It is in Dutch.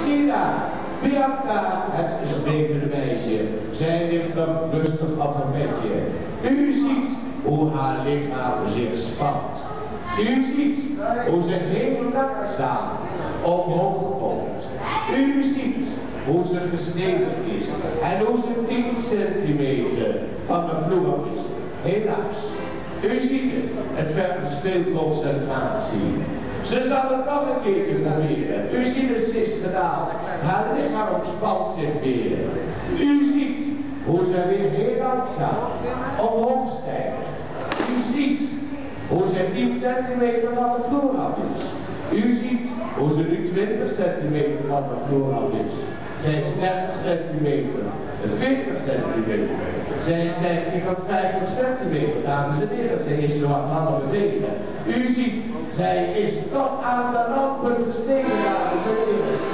Zie daar, Bianca, het zwevende meisje. Zij ligt nog rustig op een bedje. U ziet hoe haar lichaam zich spant. U ziet hoe ze heel langzaam omhoog komt. U ziet hoe ze gesneden is en hoe ze 10 centimeter van de vloer is. Helaas, u ziet het vergt veel concentratie. Ze zal het nog een keertje proberen. U ziet het, ze is gedaan. Haar lichaam ontspant zich weer. U ziet hoe ze weer heel langzaam omhoog stijgt. U ziet hoe ze 10 centimeter van de vloer af is. U ziet hoe ze nu 20 centimeter van de vloer af is. Zij is 30 centimeter, 40 centimeter. Zij stijgt tot 50 centimeter, dames en heren. Zij is zo aan halve benen. U ziet, zij is tot aan de rand gesneden, dames en heren.